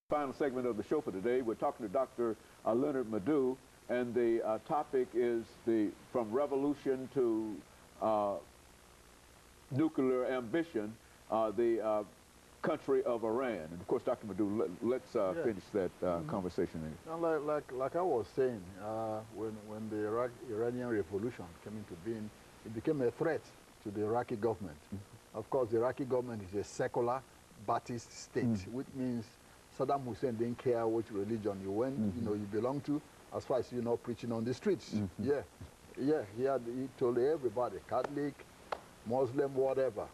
Final segment of the show for today. We're talking to Dr. LMadu, and the topic is from revolution to nuclear ambition, the country of Iran. And of course, Dr. Madu, let's finish that conversation. Like I was saying, when the Iranian revolution came into being, it became a threat to the Iraqi government. Of course, the Iraqi government is a secular Baptist state, which means Saddam Hussein didn't care which religion you went, you belong to, as far as you're not preaching on the streets. He told everybody, Catholic, Muslim, whatever,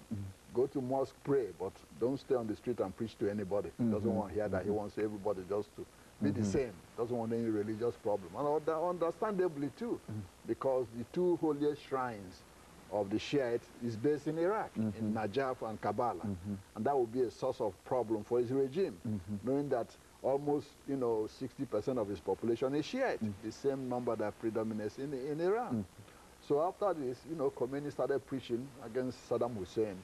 go to mosque, pray, but don't stay on the street and preach to anybody. He doesn't want to hear that. He wants everybody just to be the same. Doesn't want any religious problem. And understandably too, because the two holiest shrines of the Shiites is based in Iraq, in Najaf and Kabbalah. And that would be a source of problem for his regime, knowing that almost, 60% of his population is Shiite, the same number that predominates in Iran. So after this, Khomeini started preaching against Saddam Hussein.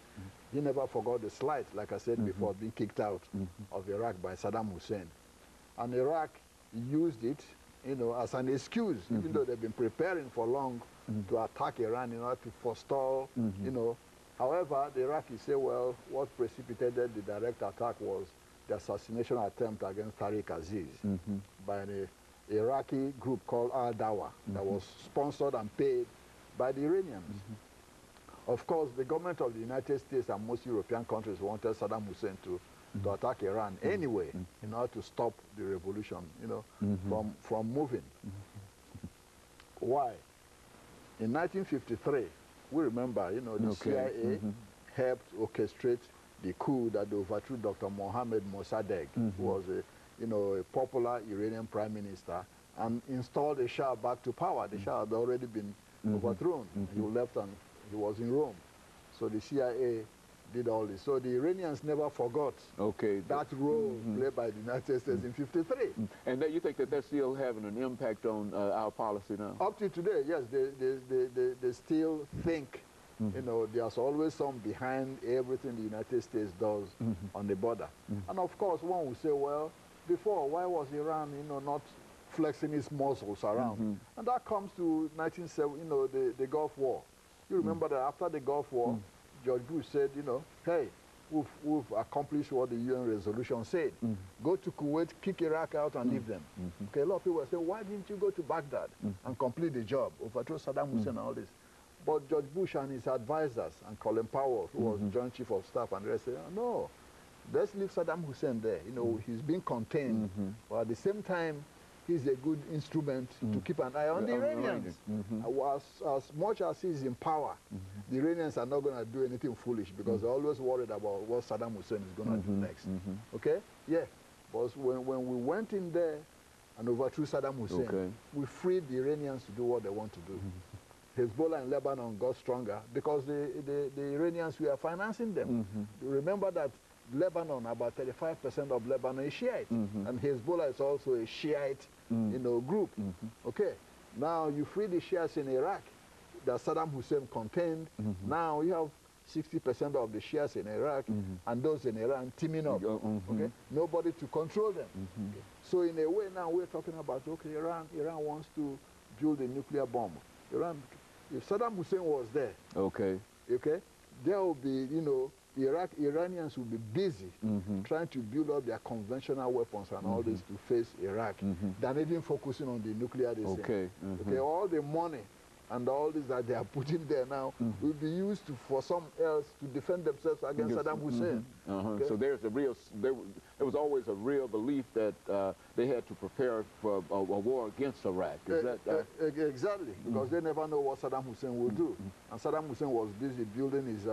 He never forgot the slight, like I said before, being kicked out of Iraq by Saddam Hussein. And Iraq used it, as an excuse, even though they've been preparing for long to attack Iran in order to forestall, However, the Iraqis say, well, what precipitated the direct attack was the assassination attempt against Tariq Aziz by an Iraqi group called Al-Dawa that was sponsored and paid by the Iranians. Of course, the government of the United States and most European countries wanted Saddam Hussein to attack Iran anyway in order to stop the revolution, from moving. Why? In 1953, we remember, the CIA helped orchestrate the coup that overthrew Dr. Mohammad Mossadegh, who was a popular Iranian prime minister, and installed the Shah back to power. The Shah had already been overthrown. He left and he was in Rome. So the CIA did all this. So the Iranians never forgot that role played by the United States in '53. And you think that they're still having an impact on our policy now? Up to today, yes, they still think, there's always some behind everything the United States does on the border. And of course, one will say, well, before, why was Iran, not flexing its muscles around? And that comes to 1970, the Gulf War. You remember that after the Gulf War, George Bush said, hey, we've accomplished what the UN resolution said. Go to Kuwait, kick Iraq out and leave them. Okay, a lot of people say, why didn't you go to Baghdad and complete the job, overthrow Saddam Hussein and all this? But George Bush and his advisors, and Colin Powell, who was Joint Chief of Staff, and they said, no, let's leave Saddam Hussein there. He's being contained, but at the same time, he's a good instrument to keep an eye on the Iranians. As much as he's in power, the Iranians are not going to do anything foolish because they're always worried about what Saddam Hussein is going to do next. Okay? Yeah. But when we went in there and overthrew Saddam Hussein, we freed the Iranians to do what they want to do. Hezbollah in Lebanon got stronger because the Iranians were financing them. Remember that Lebanon, about 35% of Lebanon is Shiite, and Hezbollah is also a Shiite, group. Okay, now you free the Shiites in Iraq that Saddam Hussein contained. Now you have 60% of the Shiites in Iraq and those in Iran teaming up. Okay, nobody to control them. So in a way now we're talking about Iran wants to build a nuclear bomb. If Saddam Hussein was there, there will be Iranians will be busy trying to build up their conventional weapons and all this to face Iraq than even focusing on the nuclear design. All the money and all this that they are putting there now will be used for some else to defend themselves against Saddam Hussein. So there was always a real belief that they had to prepare for a war against Iraq. Is that exactly, because they never know what Saddam Hussein will do. And Saddam Hussein was busy building his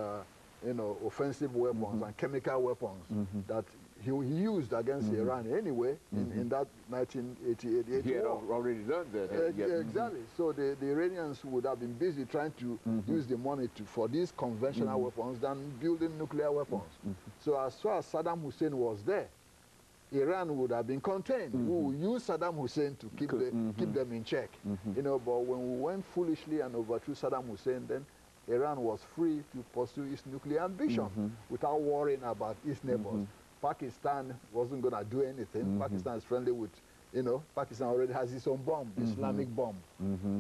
offensive weapons and chemical weapons that he used against Iran anyway in that 1988 He had war. already done that. Exactly. So the Iranians would have been busy trying to use the money for these conventional weapons than building nuclear weapons. So as far as Saddam Hussein was there, Iran would have been contained. We will use Saddam Hussein to keep them in check. But when we went foolishly and overthrew Saddam Hussein, then Iran was free to pursue its nuclear ambition without worrying about its neighbors. Pakistan wasn't going to do anything. Pakistan is friendly with, you know, Pakistan already has its own bomb, Islamic bomb.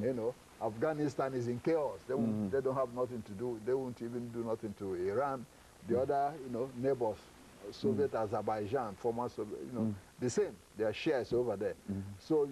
You know, Afghanistan is in chaos. They, they don't have nothing to do. They won't even do nothing to Iran. The other, you know, neighbors, Soviet Azerbaijan, former Soviet, you know, the same. There are shares over there. So